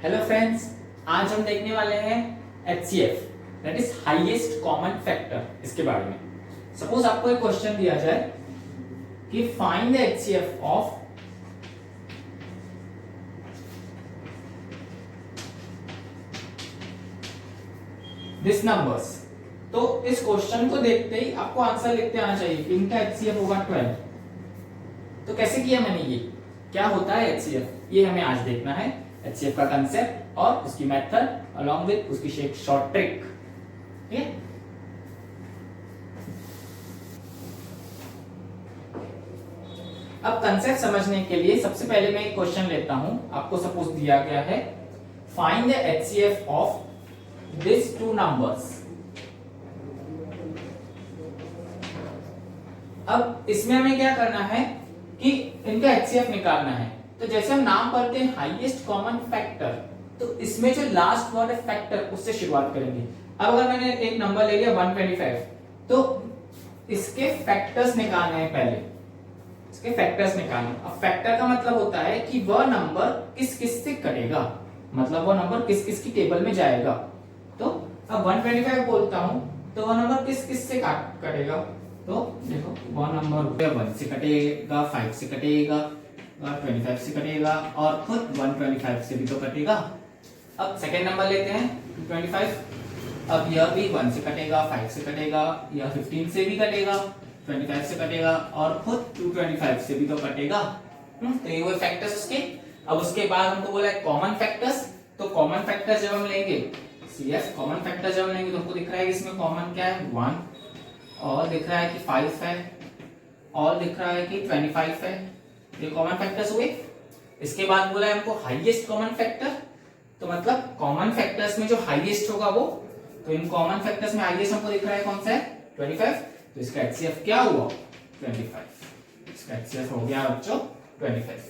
Hello friends, आज हम देखने वाले हैं HCF that is highest common factor इसके बारे में। सपोज आपको एक क्वेश्चन दिया जाए कि find the HCF of this numbers. तो इस क्वेश्चन को देखते ही आपको आंसर लिखते आना चाहिए कि इनका HCF होगा 12। तो कैसे किया मैंने, ये क्या होता है HCF, ये हमें आज देखना है। HCF का कंसेप्ट और उसकी मेथड अलोंग विद उसकी शॉर्ट ट्रिक। ठीक है, अब कंसेप्ट समझने के लिए सबसे पहले मैं एक क्वेश्चन लेता हूं। आपको सपोज दिया गया है find the HCF of this two numbers. अब इसमें हमें क्या करना है कि इनका HCF निकालना है। तो जैसे हम नाम पढ़ते हैं हाईएस्ट कॉमन फैक्टर, तो इसमें जो लास्ट वर्ड है फैक्टर, उससे शुरुआत करेंगे। अब अगर मैंने एक नंबर ले लिया 125, तो इसके फैक्टर्स निकालने हैं पहले, इसके फैक्टर्स निकालने। अब फैक्टर का मतलब होता है कि वह नंबर किस किस से कटेगा, मतलब वह नंबर किस किस की टेबल में जाएगा। तो अब 125 बोलता हूं तो वह नंबर किस किस से कटेगा। तो देखो वह नंबर 1 से कटेगा, 5 से कटेगा, 25 से कटेगा और खुद 125 से भी तो कटेगा। अब सेकेंड नंबर लेते हैं 225। अब यह भी 1 से कटेगा, 5 से कटेगा, यह 15 से भी कटेगा, 25 से कटेगा और खुद 225 से भी तो कटेगा। तो ये वो फैक्टर्स उसके। अब उसके बाद हमको बोला है कॉमन फैक्टर्स। तो कॉमन फैक्टर जब हम लेंगे CF कॉमन फैक्टर जब हम लेंगे तो हमको दिख रहा है कि इसमें कॉमन क्या है 1, और दिख रहा है कि 5 है, और दिख रहा है कि 25 है। ये कॉमन फैक्टर्स हुए। इसके बाद बोला है हमको हाईएस्ट कॉमन फैक्टर, तो मतलब कॉमन फैक्टर्स में जो हाईएस्ट होगा वो। तो इन कॉमन फैक्टर्स में हाईएस्ट हमको दिख रहा है कौन सा है 25। तो इसका HCF क्या हुआ 25। इसका HCF हो गया बच्चों 25।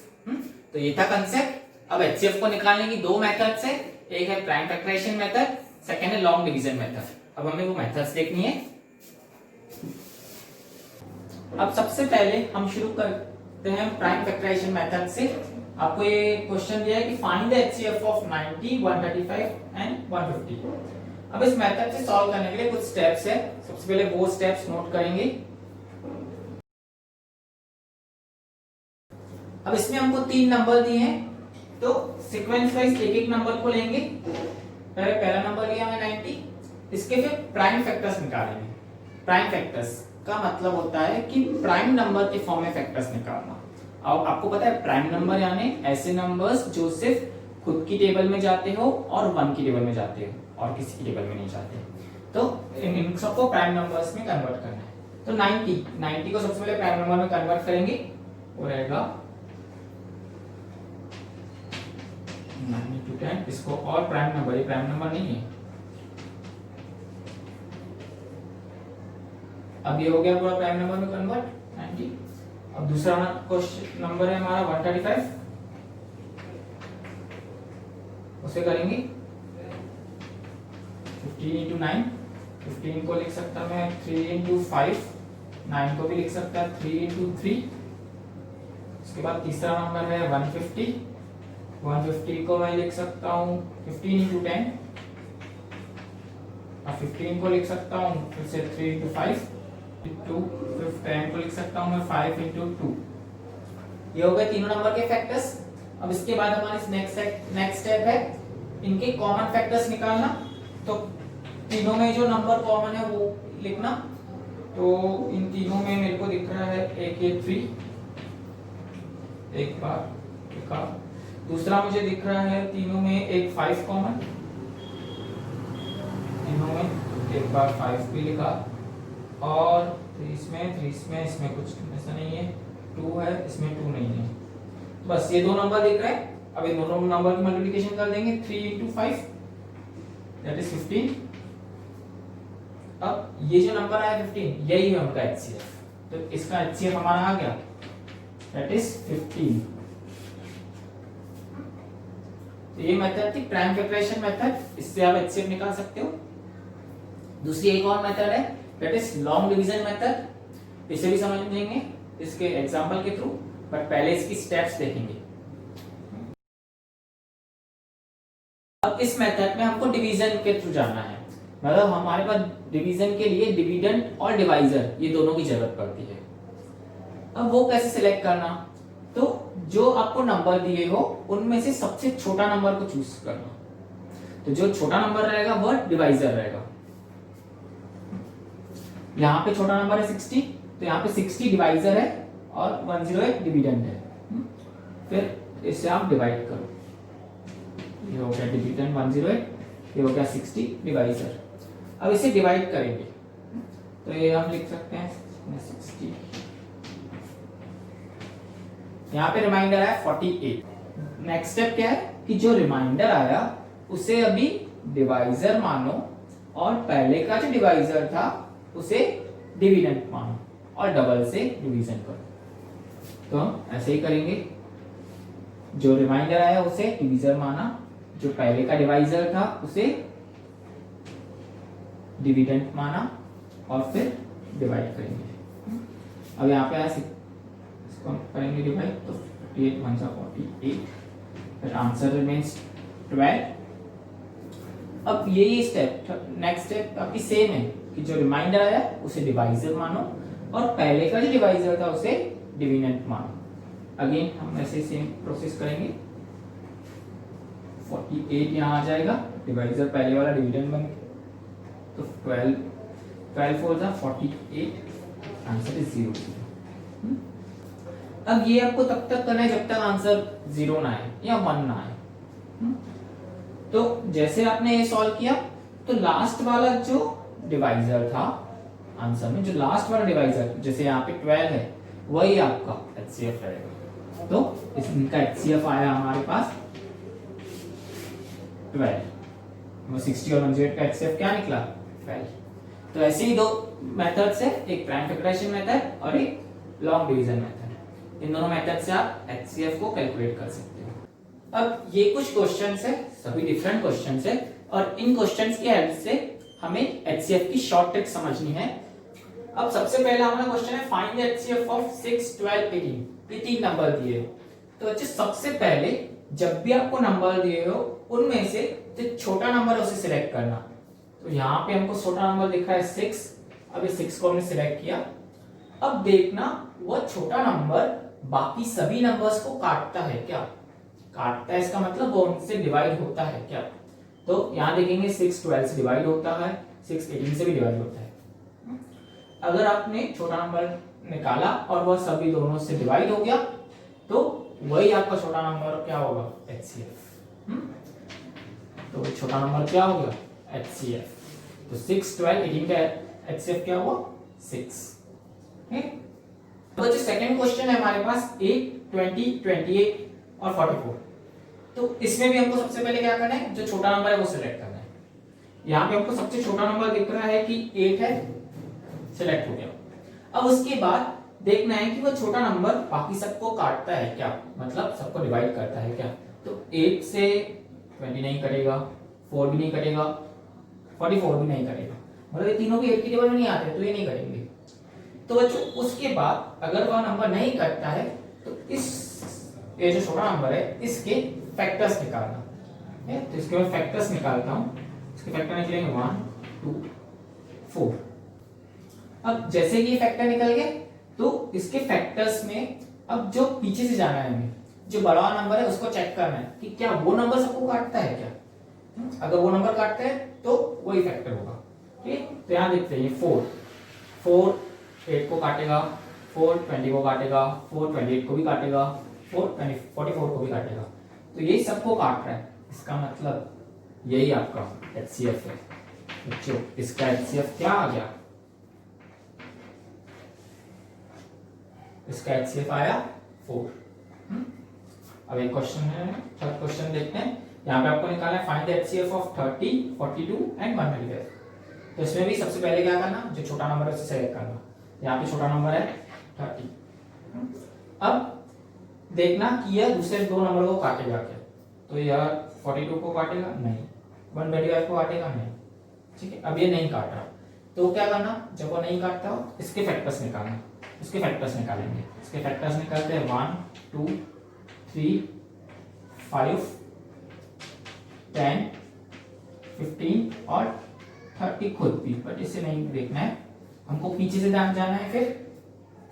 तो ये था कंसेप्ट। अब HCF को निकालने की दो मेथड्स है, एक है प्राइम फैक्टराइजेशन मेथड, सेकंड है लॉन्ग डिवीजन मेथड। अब हमें वो मेथड्स देखनी है। अब सबसे पहले हम शुरू करते हैं प्राइम फैक्टराइजेशन मेथड से। आपको ये क्वेश्चन दिया है कि find the HCF of 90, 135 and 150। अब इस मेथड से सॉल्व करने के लिए कुछ स्टेप्स है। सबसे पहले वो स्टेप्स नोट करेंगे। अब इसमें हमको 3 नंबर दिए हैं, तो सीक्वेंस वाइज एक एक नंबर को लेंगे। पहला नंबर लिया हमने 90, इसके फिर प्राइम फैक्टर्स निकालेंगे। प्राइम फैक्टर्स का मतलब होता है कि प्राइम नंबर के फॉर्म में फैक्टर्स निकालना। अब आपको पता है प्राइम नंबर यानी ऐसे नंबर्स जो सिर्फ खुद की टेबल में जाते हो और 1 की टेबल में जाते हो और किसी की टेबल में नहीं जाते। तो इन सबको प्राइम नंबर्स में कन्वर्ट करना है। तो 90 को सबसे पहले प्राइम नंबर में कन्वर्ट करेंगे, वो रहेगा 9 to 10। इसको और प्राइम नंबर, ये प्राइम नंबर नहीं है। अब ये हो गया पूरा प्राइम नंबर में कन्वर्ट 90। अब दूसरा क्वेश्चन नंबर है हमारा 135, उसे करेंगे 15 into 9। 15 को लिख सकता मैं 3 into 5, 9 को भी लिख सकता 3 into 3। उसके बाद तीसरा नंबर है 150। 150 को मैं लिख सकता हूँ 15 into 10। अब 15 को लिख सकता हूँ फिर से 3 into 5 2। फिर 10 को लिख सकता हूँ मैं 5 into 2। ये हो गए तीनों नंबर के फैक्टर्स। अब इसके बाद हमारी नेक्स्ट स्टेप है इनके कॉमन फैक्टर्स निकालना। तो तीनों में जो नंबर कॉमन है वो लिखना। तो इन तीनों में मेरे को दिख रहा है एक ये 3, एक बार लिखा। दूसरा मुझे दिख रहा है तीनों में एक 5 कॉमन, तीनों में एक बार 5 भी लिखा। और 3 इसमें कुछ ऐसा नहीं है, 2 है इसमें 2 नहीं है। बस ये दो नंबर दिख रहे हैं। अब ये दोनों नंबर की मल्टीप्लिकेशन कर देंगे 3 into 5 दैट इज 15। अब ये जो नंबर आया 15 यही है उनका HCF। तो इसका HCF हमारा आ गया दैट इज 15। तो ये मेथड थी प्राइम फैक्टराइजेशन मेथड, इससे आप HCF निकाल सकते हो। दूसरी एक और मेथड है that is long division method. इसे भी समझेंगे इसके एग्जांपल के थ्रू, बट पहले इसकी स्टेप्स देखेंगे। इस मेथड में हमको डिवीजन के थ्रू जाना है, मतलब हमारे पास डिवीजन के लिए डिविडेंड और डिवाइजर ये दोनों की जरूरत पड़ती है। अब वो कैसे सिलेक्ट करना, तो जो आपको नंबर दिए हो उनमें से सबसे छोटा नंबर को चूज करना। तो जो छोटा नंबर रहेगा वह डिवाइजर रहेगा। यहाँ पे छोटा नंबर है 60, तो यहाँ पे 60 डिवाइजर है और 108 डिविडेंड है। फिर इससे आप डिवाइड करो, ये हो गया डिविडेंड 108, ये हो गया 60 डिवाइजर। अब इसे डिवाइड करेंगे तो ये हम लिख सकते हैं 60, यहाँ पे रिमाइंडर आया 48। नेक्स्ट स्टेप क्या है कि जो रिमाइंडर आया उसे अभी डिवाइजर मानो और पहले का जो डिवाइजर था उसे डिविडेंड मानो और डबल से डिवीजन करो। तो हम ऐसे ही करेंगे, जो रिमाइंडर आया उसे डिवीजर माना, जो पहले का डिवाइजर था उसे डिविडेंड माना और फिर डिवाइड करेंगे। अब यहाँ पे आया, इसको हम करेंगे डिवाइड, तो 48 1 48, फिर आंसर रिमेन्स 12। अब यही स्टेप, नेक्स्ट स्टेप आपकी सेम है कि जो रिमाइंडर आया उसे डिवाइजर मानो और पहले का जो डिवाइजर था उसे डिविडेंड मानो। अगेन हम ऐसे सेम प्रोसेस करेंगे, 48 यहाँ आ जाएगा, डिवाइजर पहले वाला डिविडेंड बन गया, तो 12 4 48, आंसर इज 0। अब ये आपको तब तक करना है जब तक आंसर 0 ना आए या 1 ना आए। तो जैसे आपने ये सॉल्व किया तो लास्ट वाला जो डिवाइजर था आंसर में, जो लास्ट वाला डिवाइजर जैसे यहाँ पे 12 है वही आपका HCF रहेगा। तो इनका HCF आया हमारे पास 12, 60 और 108 का HCF क्या निकला 12। तो ऐसे ही दो मेथड्स है, एक प्राइम फैक्टराइजेशन मेथड और एक लॉन्ग डिवीजन मेथड। इन दोनों मेथड से आप HCF को कैलकुलेट कर सकते हो। अब ये कुछ क्वेश्चंस है, सभी डिफरेंट क्वेश्चंस है और इन क्वेश्चंस की हेल्प से हमें HCF की शॉर्ट ट्रिक समझनी है। अब सबसे पहला हमारा क्वेश्चन है फाइंड द HCF ऑफ 6 12 18। ये 3 नंबर दिए, तो बच्चे सबसे पहले जब भी आपको नंबर दिए हो उनमें से जो छोटा नंबर है उसे सिलेक्ट करना। तो यहाँ पे हमको छोटा नंबर दिख रहा है 6, अब इस 6 को हमने सिलेक्ट किया। अब देखना वह छोटा नंबर बाकी सभी नंबर्स को काटता है क्या, काटता है इसका मतलब वो उनसे डिवाइड होता है क्या। तो यहाँ देखेंगे 6 12 से डिवाइड होता है, 6 18 से भी डिवाइड होता है। अगर आपने छोटा नंबर निकाला और वह सभी दोनों से डिवाइड हो गया तो वही आपका छोटा नंबर क्या होगा HCF। तो छोटा नंबर क्या हो गया HCF। तो 6 12 18 का HCF क्या हुआ 6। तो जो सेकंड क्वेश्चन है हमारे पास 8 20 28 और 44। तो इसमें भी हमको सबसे पहले क्या करना है, जो छोटा नंबर है वो सिलेक्ट करना है। यहाँ पे हमको सबसे छोटा नंबर दिख रहा है कि 8 है, सिलेक्ट हो गया। अब उसके बाद देखना है कि वो छोटा नंबर बाकी सबको काटता है क्या, मतलब सबको डिवाइड करता है क्या। तो 8 से 20 नहीं कटेगा, 4 भी नहीं कटेगा, 44 भी नहीं कटेगा, मतलब ये तीनों भी 8 की टेबल में नहीं आते तो ये नहीं करेंगे। तो बच्चों उसके बाद अगर वह नंबर नहीं कटता है तो इस ये जो छोटा नंबर है इसके फैक्टर्स निकालना है। तो इसके मैं फैक्टर्स निकालता हूँ, इसके फैक्टर निकलेंगे 1 2 4। अब जैसे कि ये फैक्टर निकल गए तो इसके फैक्टर्स में अब जो पीछे से जाना है हमें, जो बड़ा नंबर है उसको चेक करना है कि क्या वो नंबर सबको काटता है क्या। अगर वो नंबर काटता है तो वही फैक्टर होगा। ठीक, तो यहाँ देखते हैं 4 8 को काटेगा, 4 20 को काटेगा, 4 28 को भी काटेगा, 4 44 को भी काटेगा। तो यही सबको काट रहा है, इसका मतलब यही आपका HCF है। बच्चों इसका HCF क्या आ गया, इसका HCF आया 4। अब एक क्वेश्चन है, थर्ड क्वेश्चन देखते हैं। यहाँ पे आपको निकालना है find the HCF of 30 42 and 125। तो इसमें भी सबसे पहले क्या करना, जो छोटा नंबर है उसे सेलेक्ट करना। यहाँ पे छोटा नंबर है 30। अब देखना कि यह दूसरे दो नंबर को काटेगा क्या। तो यह 42 को काटेगा नहीं, 125 को काटेगा नहीं। ठीक है, अब ये नहीं काट रहा तो क्या करना, जब वो नहीं काटता हो इसके फैक्टर्स निकालना। इसके फैक्टर्स निकालेंगे, इसके फैक्टर्स निकालते हैं 1 2 3 5 10 15 और 30 खुद भी, बट इसे नहीं देखना है हमको, पीछे से जाना है। फिर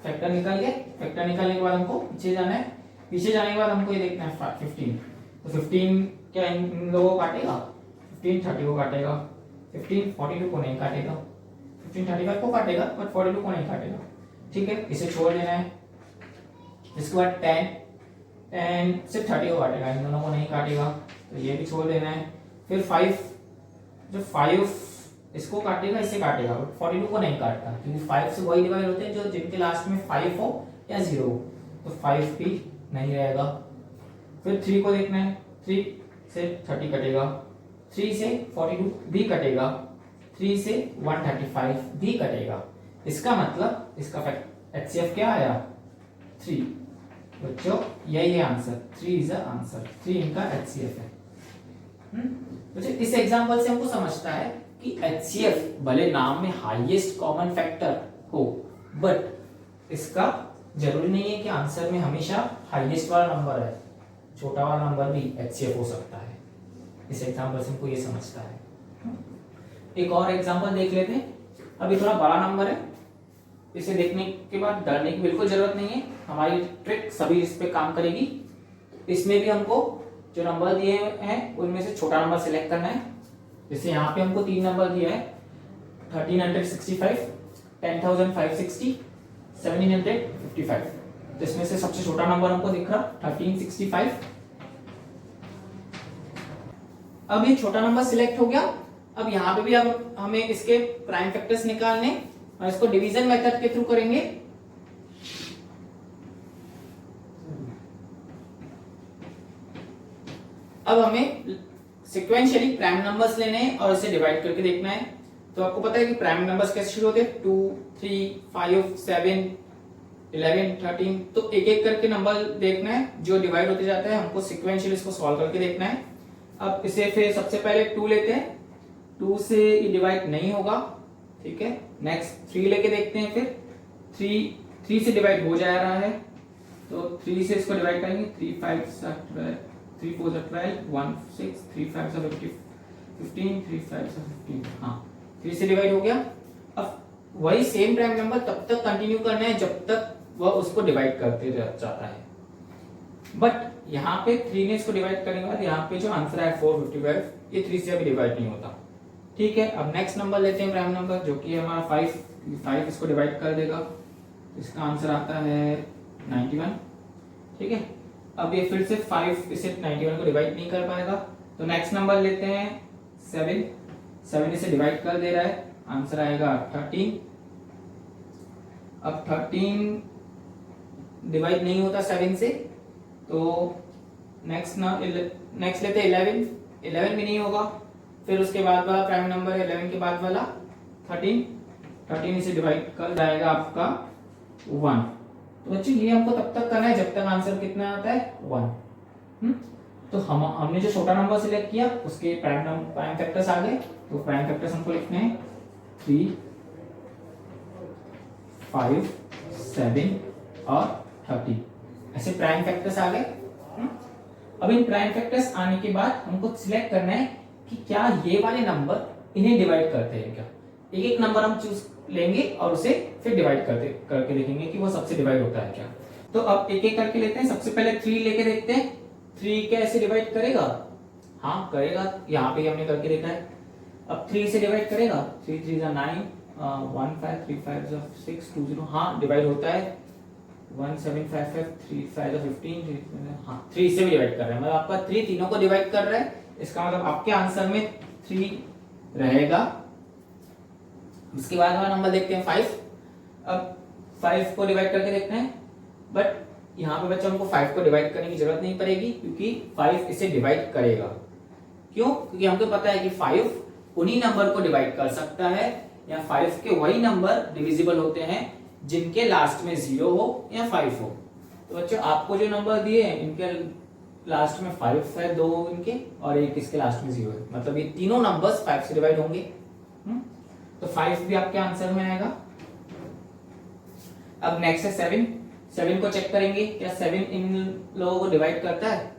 फैक्टर निकाल के, फैक्टर निकालने के बाद हमको पीछे जाना है, पीछे जाने के बाद हमको ये देखना है 15। तो 15 क्या इन लोगों को काटेगा, 15 30 को काटेगा, 15 42 को नहीं काटेगा, 15 35 को काटेगा बट 42 को नहीं काटेगा। ठीक है, इसे छोड़ देना है। इसके बाद 10 से 30 को काटेगा, इन दोनों को नहीं काटेगा, तो ये भी छोड़ देना है। फिर 5, जो 5 इसको काटेगा, इसे काटेगा, 42 को नहीं काटता, क्योंकि 5 से वही डिवाइड होते हैं जो जिनके लास्ट में 5 हो या 0 हो, तो 5 भी नहीं रहेगा। फिर 3 को देखना है, 3 से 30 कटेगा, 3 से 42 भी कटेगा, 3 से 135 भी कटेगा। इसका मतलब इसका HCF क्या आया, 3। बच्चों यही है आंसर, 3 इज द आंसर, 3 इनका HCF है। बच्चों इस एग्जांपल से हमको समझता है कि HCF भले नाम में हाईएस्ट कॉमन फैक्टर हो, बट इसका जरूरी नहीं है कि आंसर में हमेशा हाईएस्ट वाला नंबर है, छोटा वाला नंबर भी HCF हो सकता है। इस एग्जांपल से हमको ये समझता है। एक और एग्जांपल देख लेते हैं। अभी थोड़ा बड़ा नंबर है, इसे देखने के बाद डरने की बिल्कुल जरूरत नहीं है, हमारी ट्रिक सभी इस पे काम करेगी। इसमें भी हमको जो नंबर दिए हैं उनमें से छोटा नंबर सिलेक्ट करना है। जैसे यहाँ पे हमको 3 नंबर दिया है, 1365, 10560, 1755। तो इसमें से सबसे छोटा नंबर हमको दिख रहा 1365। अब ये छोटा नंबर सिलेक्ट हो गया। अब यहाँ पे भी अब हमें इसके प्राइम फैक्टर्स निकालने, और इसको डिवीजन मेथड के थ्रू करेंगे। अब हमें सिक्वेंशियली प्राइम नंबर्स लेने हैं और इसे डिवाइड करके देखना है। तो आपको पता है कि प्राइम नंबर्स कैसे शुरू होते हैं, 2 3 5 7 11 13। तो एक एक करके नंबर देखना है जो डिवाइड होते जाता है, हमको सिक्वेंशियली इसको सॉल्व करके देखना है। अब इसे फिर सबसे पहले 2 लेते हैं, 2 से ये डिवाइड नहीं होगा, ठीक है। नेक्स्ट 3 लेके देखते हैं, फिर 3 से डिवाइड हो जा रहा है, तो 3 से इसको डिवाइड करेंगे, 3 5 12 3 4 12 1 6 3 5 15 3 5 15। हाँ 3 से डिवाइड हो गया। अब वही सेम प्राइम नंबर तब तक कंटिन्यू करना है जब तक वह उसको डिवाइड करते जाता है। बट यहाँ पे 3 ने इसको डिवाइड करने के बाद यहाँ पे जो आंसर है 455, ये 3 से अभी डिवाइड नहीं होता, ठीक है। अब नेक्स्ट नंबर लेते हैं प्राइम नंबर, जो कि हमारा 5 इसको डिवाइड कर देगा, इसका आंसर आता है 91, ठीक है। अब ये फिर से 5 इसे 91 को डिवाइड नहीं कर पाएगा, तो नेक्स्ट नंबर लेते हैं 7 इसे डिवाइड कर दे रहा है, आंसर आएगा 13। अब 13 डिवाइड नहीं होता 7 से, तो नेक्स्ट लेते हैं 11 भी नहीं होगा। फिर उसके बाद वाला प्राइम नंबर है 11 के बाद वाला 13 इसे डिवाइड कर जाएगा आपका 1। तो बच्चों ये हमको तब तक करना है जब तक आंसर कितना आता है 1। तो हमने जो छोटा नंबर सिलेक्ट किया उसके प्राइम फैक्टर्स आ गए, तो प्राइम फैक्टर्स हमको लिखने हैं 3 5 7 और 30, ऐसे प्राइम फैक्टर्स आ गए। अब इन प्राइम फैक्टर्स आने के बाद हमको सिलेक्ट करना है कि क्या ये वाले नंबर इन्हें डिवाइड करते हैं क्या। एक एक नंबर हम चूज लेंगे और उसे फिर डिवाइड करके देखेंगे कि वो सबसे डिवाइड होता है क्या। तो अब एक एक करके लेते हैं। सबसे पहले 3 लेके देखते हैं, 3 कैसे डिवाइड करेगा। हाँ करेगा, यहाँ पे हमने करके देखा है। अब 3 से डिवाइड करेगा, 3 3 9 1 5 3 5 6 2 0, हाँ डिवाइड होता है 1 7 5 5 3 5 15, हाँ 3 से भी डिवाइड कर रहा है, मतलब आपका 3 तीनों को डिवाइड कर रहा है, इसका मतलब आपके आंसर में 3 रहेगा। इसके बाद वाला नंबर देखते हैं 5। अब 5 को डिवाइड करके देखते हैं, बट यहाँ पे बच्चों हमको 5 को डिवाइड करने की जरूरत नहीं पड़ेगी, क्योंकि 5 इसे डिवाइड करेगा। क्यों? क्योंकि हमको पता है कि 5 उन्हीं नंबर को डिवाइड कर सकता है, या 5 के वही नंबर डिविजिबल होते हैं जिनके लास्ट में 0 हो या 5 हो। तो बच्चों आपको जो नंबर दिए हैं इनके लास्ट में 5 है, 2 इनके, और एक इसके लास्ट में 0 है, मतलब ये तीनों नंबर्स 5 से डिवाइड होंगे। तो 5 भी आपके आंसर में आएगा। अब नेक्स्ट है 7 को चेक करेंगे क्या 7 इन लोगों को डिवाइड करता है।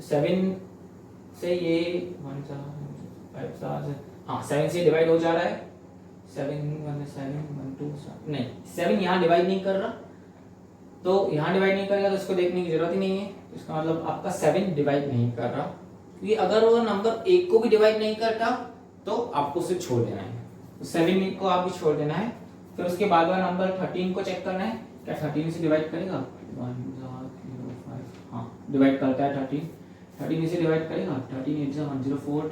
7 से ये हाँ 7 से डिवाइड हो जा रहा है, 7 1 7 1 2 नहीं 7 यहाँ डिवाइड नहीं कर रहा, तो यहाँ डिवाइड नहीं करेगा तो इसको देखने की जरूरत ही नहीं है। इसका मतलब आपका 7 डिवाइड नहीं कर रहा, क्योंकि अगर वो नंबर 1 को भी डिवाइड नहीं करता तो आपको उसे छोड़ देना है, तो 7 को आप भी छोड़ देना है। फिर उसके बाद वाला नंबर 13 को चेक करना है, क्या 13 से डिवाइड करेगा, 1 0 5 हाँ डिवाइड करता है 13 से डिवाइड करेगा, 13 8 104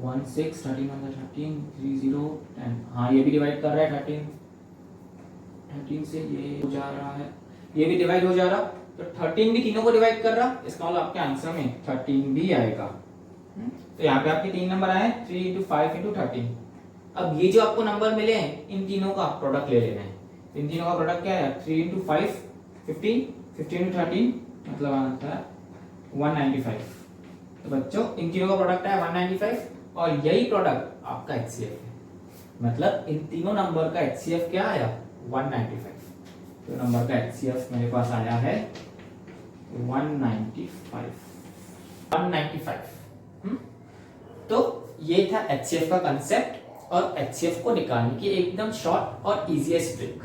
1 6 13 1 13 3 0 10 हाँ ये भी डिवाइड कर रहा है 13 से, ये हो जा रहा है, ये भी डिवाइड हो जा रहा, तो 13 भी तीनों को डिवाइड कर रहा, इसका मतलब आपके आंसर में 13 भी आएगा। तो यहाँ पे आपके 3 नंबर आए, 3 × 5 × 13। अब ये जो आपको नंबर मिले हैं इन तीनों का प्रोडक्ट ले लेना है। इन तीनों का प्रोडक्ट क्या है, 3 × 5 15 15 × 13 मतलब आता है 195। तो बच्चों इन तीनों का प्रोडक्ट है 195 और यही प्रोडक्ट आपका HCF है, मतलब इन तीनों नंबर का HCF क्या आया 195। तो नंबर का HCF मेरे पास आया है 195। तो ये था HCF का कंसेप्ट और HCF को निकालने की एकदम शॉर्ट और इजीएस्ट ट्रिक।